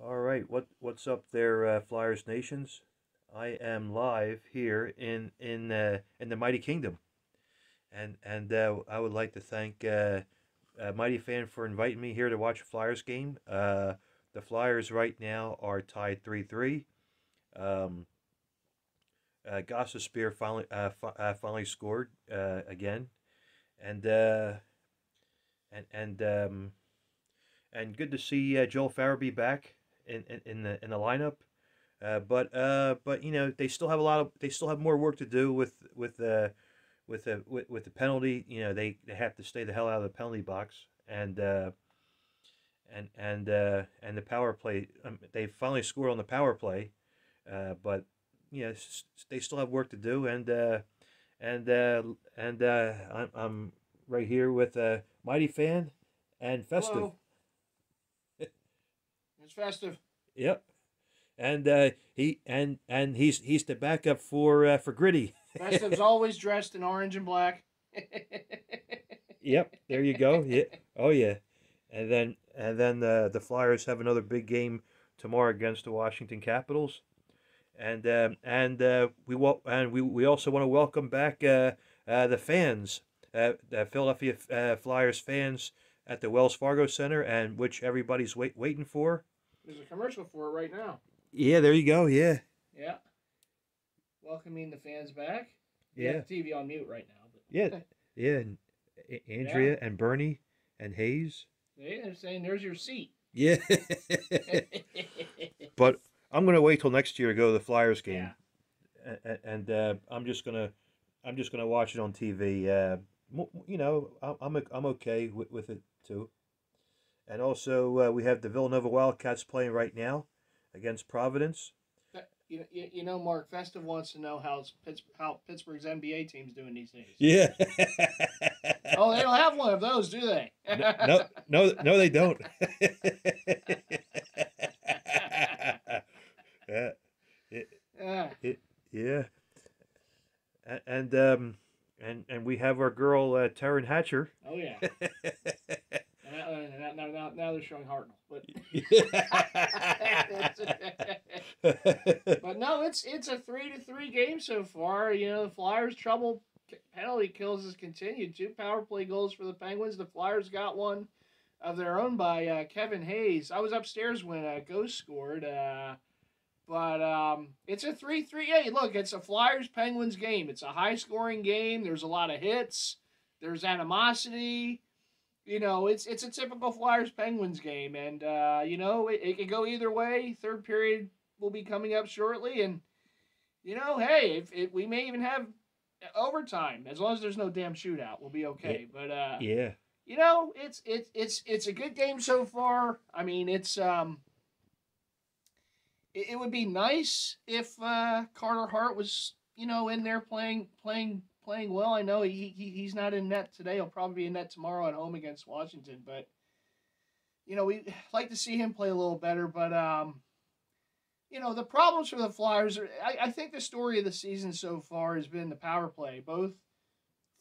All right, what's up there, Flyers Nations? I am live here in the Mighty Kingdom, and I would like to thank Mighty Fan for inviting me here to watch a Flyers game. The Flyers right now are tied 3-3. Um, Gossa Spear finally scored again, and uh, and and good to see Joel Farabee back in the lineup. But you know they still have more work to do with the penalty. You know they have to stay the hell out of the penalty box and the power play. They finally scored on the power play, but you know they still have work to do. And I'm right here with Mighty Fan and Festive. Hello, it's Festive. Yep. And he's the backup for Gritty. Festive's always dressed in orange and black. Yep, there you go. Yeah. Oh yeah. And then the Flyers have another big game tomorrow against the Washington Capitals. And we also want to welcome back the fans, the Philadelphia Flyers fans at the Wells Fargo Center, and which everybody's waiting for. There's a commercial for it right now. Yeah, there you go. Yeah, Yeah, welcoming the fans back. You yeah, have the TV on mute right now, yeah, but yeah. And Andrea and Bernie and Hayes. they're saying there's your seat. Yeah. But I'm gonna wait till next year to go to the Flyers game, Yeah, and I'm just gonna watch it on TV. You know, I'm okay with it too. And also, we have the Villanova Wildcats playing right now against Providence. Mark Festive wants to know how Pittsburgh's NBA team's doing these days. Yeah. Oh, they don't have one of those, do they? No, they don't. Yeah, Yeah. yeah. And we have our girl Taryn Hatcher. Oh yeah. Now they're showing Hartnell, but no, it's a 3-3 game so far. You know, the Flyers' trouble penalty kills has continued. 2 power play goals for the Penguins. The Flyers got one of their own by Kevin Hayes. I was upstairs when Ghost scored, but it's a 3-3. Hey, look, it's a Flyers Penguins game. It's a high scoring game. There's a lot of hits. There's animosity. You know, it's a typical Flyers Penguins game, and you know it can go either way. Third period will be coming up shortly, and you know, hey, if we may even have overtime as long as there's no damn shootout, we'll be okay. But Yeah. you know, it's a good game so far. I mean, it would be nice if Carter Hart was in there playing well. I know he's not in net today. He'll probably be in net tomorrow at home against Washington. But we like to see him play a little better. But the problems for the Flyers are. I think the story of the season so far has been the power play, both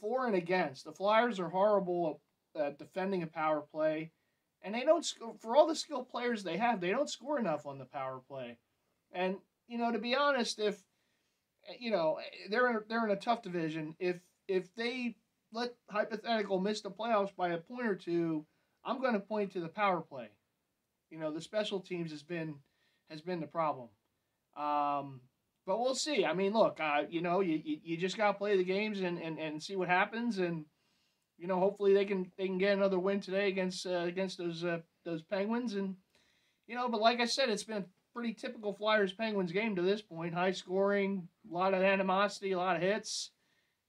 for and against. The Flyers are horrible at defending a power play, and they don't score for all the skilled players they have. They don't score enough on the power play, and to be honest, if they're in a tough division. If they let hypothetical miss the playoffs by a point or two, I'm going to point to the power play. The special teams has been the problem. But we'll see. I mean, look, you just got to play the games and see what happens, and hopefully they can get another win today against those Penguins, and but like I said, it's been a pretty typical Flyers Penguins game to this point. High scoring, a lot of animosity, a lot of hits,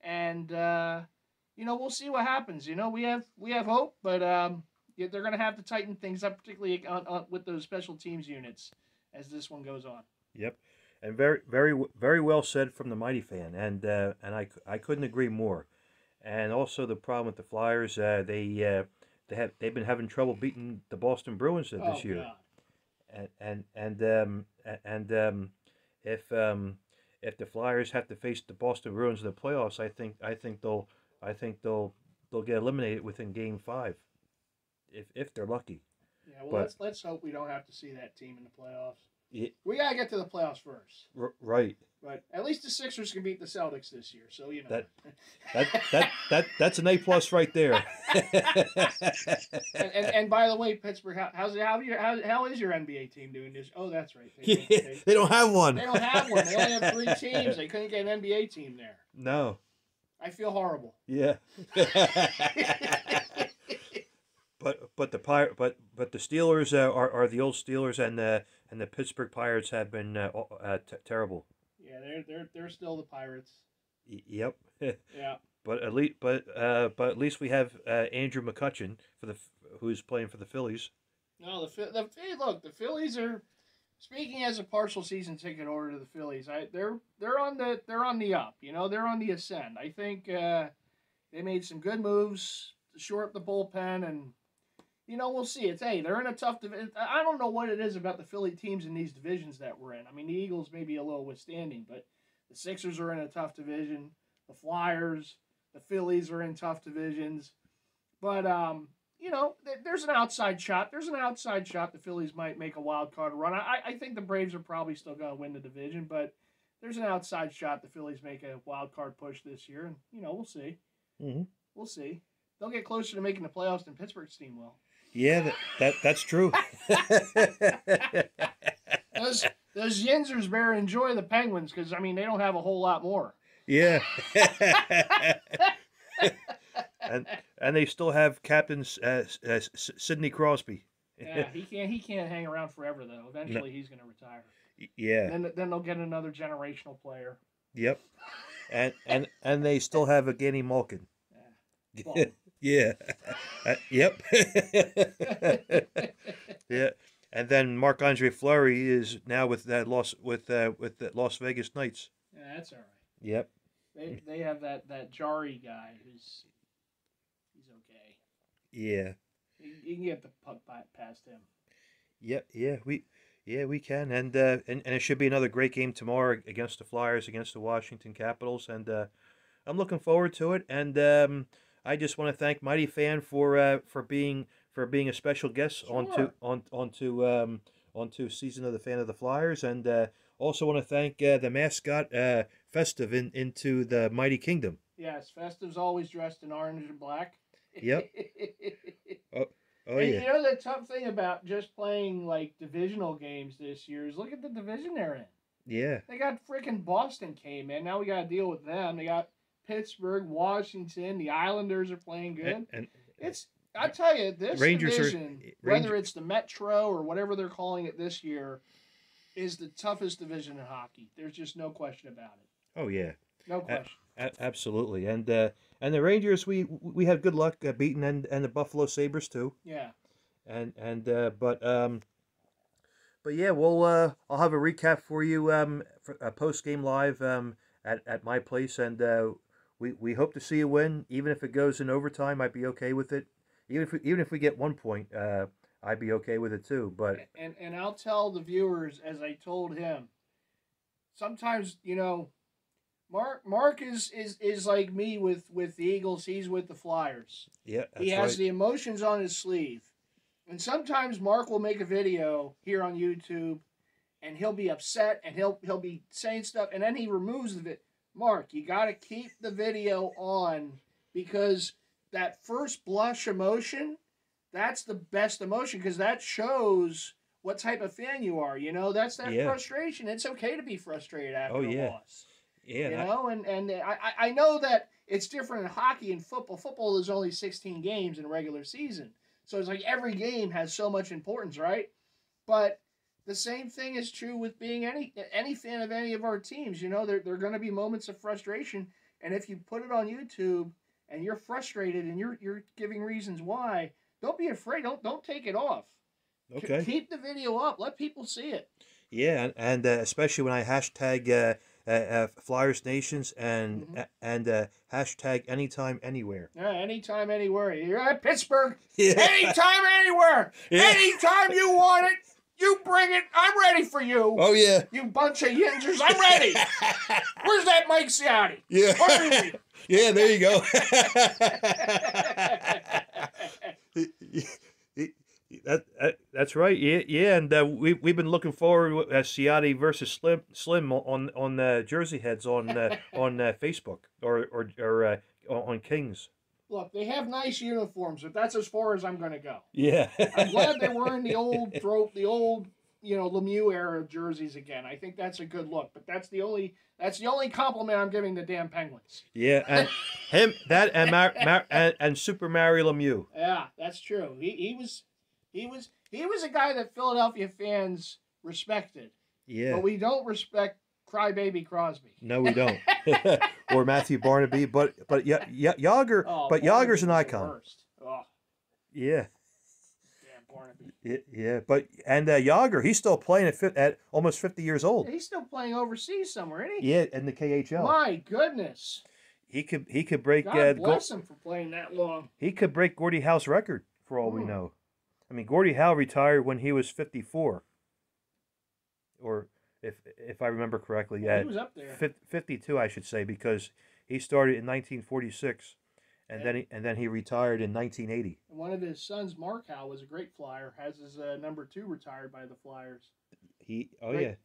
and we'll see what happens. We have hope, but they're going to have to tighten things up, particularly with those special teams units as this one goes on. Yep. And very well said from the Mighty Fan, and I couldn't agree more. And also the problem with the Flyers, they've been having trouble beating the Boston Bruins this year. God. And if the Flyers have to face the Boston Bruins in the playoffs, I think they'll get eliminated within Game 5, if they're lucky. Yeah, well, But let's hope we don't have to see that team in the playoffs. yeah, We gotta get to the playoffs first. right. But at least the Sixers can beat the Celtics this year, so you know. That that's an A+ right there. And by the way, Pittsburgh, how is your NBA team doing this? Oh, that's right. They don't have one. They don't have one. They only have 3 teams. They couldn't get an NBA team there. No. I feel horrible. Yeah. but the Steelers are the old Steelers, and the Pittsburgh Pirates have been terrible. Yeah, they're still the Pirates. Yep. Yeah. But at least we have Andrew McCutcheon who's playing for the Phillies. No, the Phillies are, speaking as a partial season ticket holder to the Phillies. They're on the up. You know, they're on the ascend. I think they made some good moves to shore up the bullpen, and you know, we'll see. They're in a tough division. I don't know what it is about the Philly teams in these divisions that we're in. I mean, the Eagles may be a little withstanding, but the Sixers are in a tough division. The Flyers, the Phillies are in tough divisions. But, you know, there's an outside shot. The Phillies might make a wild card run. I think the Braves are probably still going to win the division, but there's an outside shot the Phillies make a wild card push this year. And, you know, we'll see. Mm-hmm. We'll see. They'll get closer to making the playoffs than Pittsburgh's team will. Yeah, that's true. Those Yinzers better enjoy the Penguins because, I mean, they don't have a whole lot more. Yeah. and they still have Captain Sidney Crosby. Yeah, he can't hang around forever though. Eventually, he's going to retire. Yeah. Then they'll get another generational player. Yep. And they still have a Gany Malkin. Yeah. Well, yeah. Yep. Yeah. And then Marc-Andre Fleury is now with the Las Vegas Knights. Yeah, that's all right. Yep. They have that Jari guy he's okay. Yeah. You can get the puck past him. Yeah, we can, and it should be another great game tomorrow against the Flyers, against the Washington Capitals, and I'm looking forward to it. And I just want to thank Mighty Fan for being a special guest Sure. onto Season of the Fan of the Flyers, and also want to thank the mascot Festive into the Mighty Kingdom. Yes, Festive's always dressed in orange and black. Yep. Oh And yeah. you know the tough thing about just playing like divisional games this year is look at the division they're in. Yeah. They got freaking Boston came in. Now we got to deal with them. They got Pittsburgh, Washington. The Islanders are playing good. And I tell you, this Rangers division, whether it's the Metro or whatever they're calling it this year, is the toughest division in hockey. There's just no question about it. oh yeah. No question. Absolutely, and the Rangers we had good luck beating and the Buffalo Sabres too. Yeah. But yeah, I'll have a recap for you for a post game live at my place, and we hope to see a win, even if it goes in overtime. I'd be okay with it. Even if we get 1 point, I'd be okay with it too. But and I'll tell the viewers, as I told him, sometimes, you know, Mark is like me with the Eagles. He's with the Flyers. yeah, that's He has right. the emotions on his sleeve. And sometimes Mark will make a video here on YouTube and he'll be upset and he'll be saying stuff and then he removes the Mark, you got to keep the video on because that first blush emotion, that's the best emotion because that shows what type of fan you are. You know, that's that frustration. It's okay to be frustrated after a loss. Yeah, You know, and I know that it's different in hockey and football. Football is only 16 games in a regular season. So it's like every game has so much importance, right? But the same thing is true with being any fan of any of our teams. You know, there are going to be moments of frustration. And if you put it on YouTube and you're frustrated and you're giving reasons why, don't be afraid. Don't take it off. Okay. Keep the video up. Let people see it. Yeah, and especially when I hashtag Flyers Nations and hashtag anytime anywhere. Yeah, anytime, anywhere. You're at Pittsburgh. Yeah. Anytime, anywhere. Yeah. Anytime you want it, you bring it. I'm ready for you. Oh yeah. You bunch of yinzers. I'm ready. Where's that Mike Ciati? Yeah. Where is he? Yeah, there you go. That's right. Yeah, yeah, and we've been looking forward to Ciotti versus Slim on Jersey Heads on Facebook or on Kings. Look, they have nice uniforms, but that's as far as I'm going to go. Yeah. I'm glad they're wearing the old Lemieux era jerseys again. I think that's a good look. But that's the only compliment I'm giving the damn Penguins. Yeah, and and Super Mario Lemieux. Yeah, that's true. He was a guy that Philadelphia fans respected. Yeah. But we don't respect Crybaby Crosby. No, we don't. Or Matthew Barnaby, but Yager, Oh, but Yager's an Barnaby's the icon. worst. Oh, Yeah. damn Barnaby. Yeah, but Yager, he's still playing at almost 50 years old. He's still playing overseas somewhere, isn't he? Yeah, in the KHL. My goodness. He could break God bless him for playing that long. he could break Gordie Howe's record for all we know. I mean, Gordie Howe retired when he was 54. Or if I remember correctly, Well, he was up there. 52 I should say, because he started in 1946 and Yeah. then he retired in 1980. And one of his sons, Mark Howe, was a great flyer. Has his number 2 retired by the Flyers. Great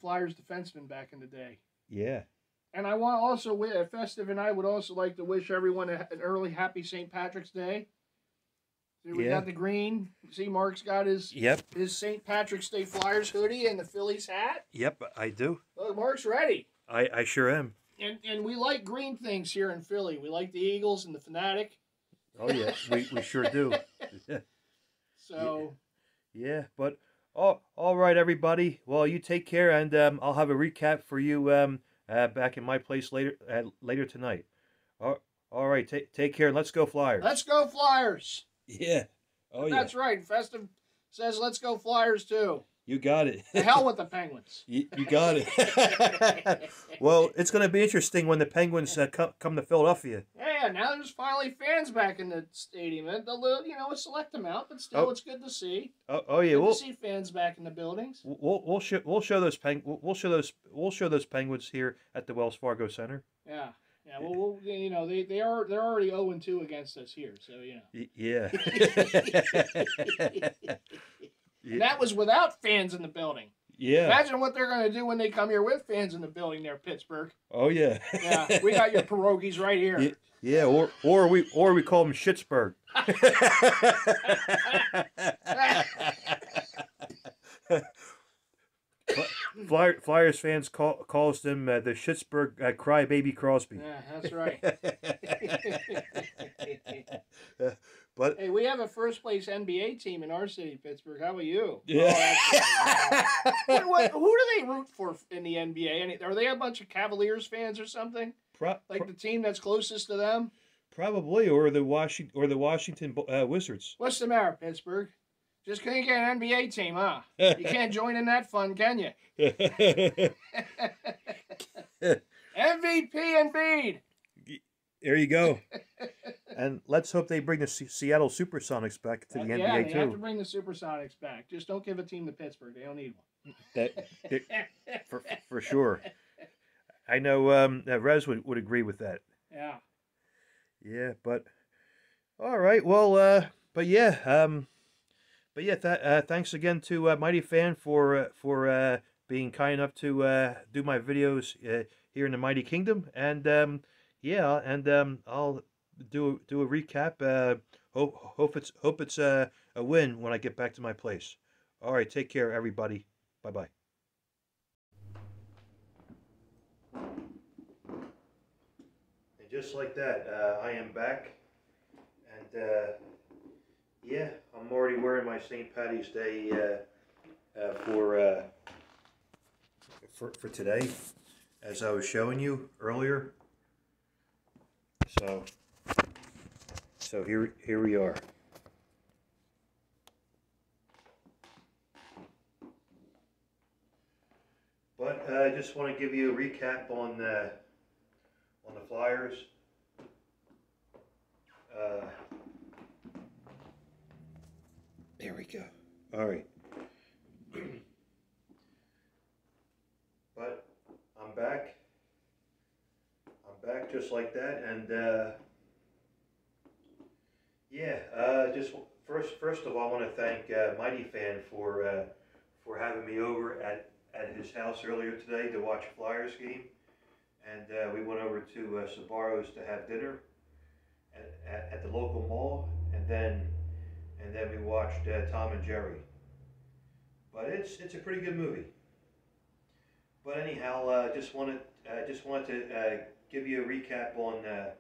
Flyers defenseman back in the day. Yeah. And I want also, Festive and I would also like to wish everyone an early happy St. Patrick's Day. See, we got the green. See, Mark's got his St. Patrick's Day Flyers hoodie and the Phillies hat. Yep, I do. Look, Mark's ready. I sure am. And we like green things here in Philly. We like the Eagles and the Fanatic. Oh yeah, we sure do. So yeah, but all right, everybody. Well, you take care, and I'll have a recap for you back in my place later tonight. All right, take care. Let's go Flyers. Let's go Flyers. Yeah. Oh yeah. That's right. Festive says let's go Flyers too. You got it. The hell with the Penguins. You got it. Well, it's going to be interesting when the Penguins come to Philadelphia. Yeah, now there's finally fans back in the stadium. A select amount, but still, it's good to see. Oh yeah, Good to see fans back in the buildings. We'll show those Penguins here at the Wells Fargo Center. Yeah. Yeah, well, they're already 0-2 against us here, so Yeah. And that was without fans in the building. Yeah. Imagine what they're going to do when they come here with fans in the building there, Pittsburgh. Oh yeah. Yeah, we got your pierogies right here. Yeah, or we call them Schittsburg. Flyers fans calls them the Schittsburg Crybaby Crosby. Yeah, that's right. But hey, we have a first place NBA team in our city, Pittsburgh. How about you? Yeah. Who do they root for in the NBA? Are they a bunch of Cavaliers fans or something? Like the team that's closest to them? Probably, or the Washington Wizards. What's the matter, Pittsburgh? Just couldn't get an NBA team, huh? You can't join in that fun, can you? MVP Embiid. There you go. And let's hope they bring the Seattle Supersonics back to the NBA they too. have to bring the Supersonics back. Just don't give a team to Pittsburgh. They don't need one. For sure. I know Rez would agree with that. Yeah. Yeah, but all right. Well, thanks again to Mighty Fan for being kind enough to do my videos here in the Mighty Kingdom, and I'll do a recap. Hope it's a win when I get back to my place. All right, take care, everybody. Bye bye. And just like that, I am back, and I'm already wearing my St. Patty's Day for today, as I was showing you earlier. So here we are. But I just want to give you a recap on the Flyers. There we go. All right. But I'm back. Just like that, and just first of all, I want to thank Mighty Fan for having me over at his house earlier today to watch a Flyers game, and we went over to Sabaro's to have dinner at the local mall, and then we watched Tom and Jerry. But it's a pretty good movie. But anyhow, just wanted to give you a recap on the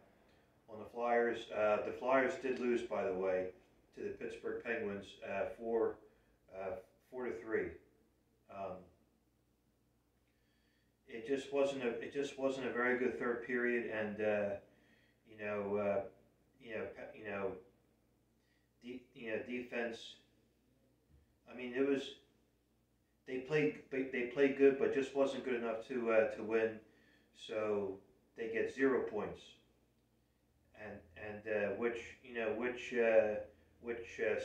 Flyers. The Flyers did lose, by the way, to the Pittsburgh Penguins, 4-3. Um, it just wasn't a very good third period, and you know, defense. I mean, it was they played good, but just wasn't good enough to win. So they get 0 points, and which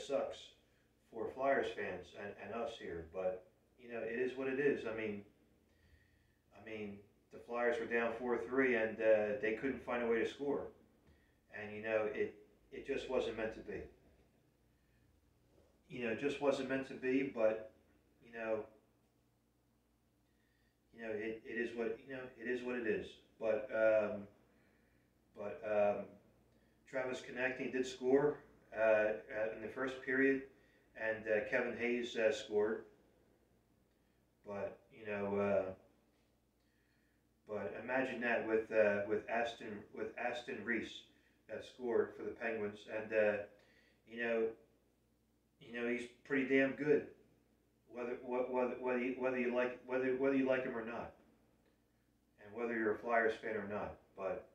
sucks for Flyers fans and us here. But it is what it is. I mean, the Flyers were down 4-3, and they couldn't find a way to score, and it just wasn't meant to be. It just wasn't meant to be. But it is what it is what it is. But Travis Konecny did score in the first period, and Kevin Hayes scored. But but imagine that with Aston Reese that scored for the Penguins, and he's pretty damn good, whether you like him or not, and whether you're a Flyers fan or not. But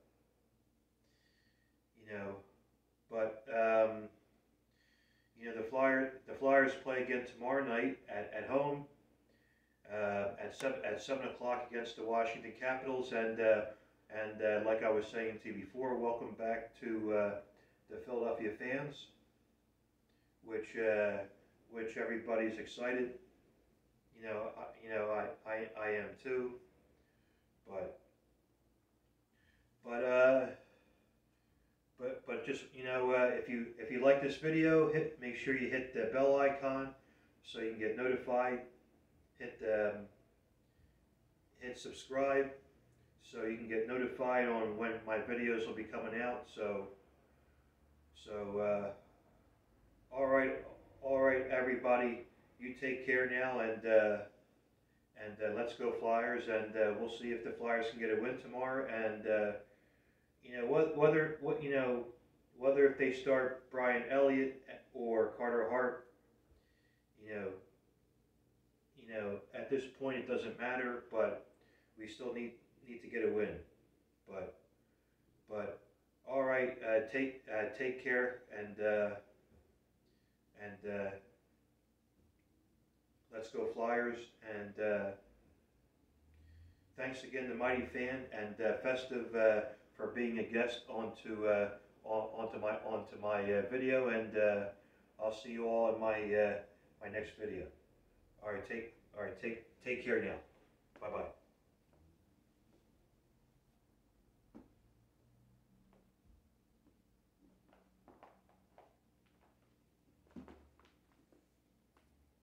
the Flyers play again tomorrow night at home at 7 o'clock against the Washington Capitals, and like I was saying to you before, welcome back to the Philadelphia fans, which everybody's excited. I am too. But just if you like this video, make sure you hit the bell icon so you can get notified. Hit subscribe so you can get notified on when my videos will be coming out. All right, everybody, you take care now, and let's go Flyers, and we'll see if the Flyers can get a win tomorrow, and whether if they start Brian Elliott or Carter Hart, at this point it doesn't matter, but we still need to get a win. But all right, take care, and let's go Flyers, and thanks again to Mighty Fan and Festive for being a guest onto my video, and I'll see you all in my my next video. All right, take care now. Bye bye.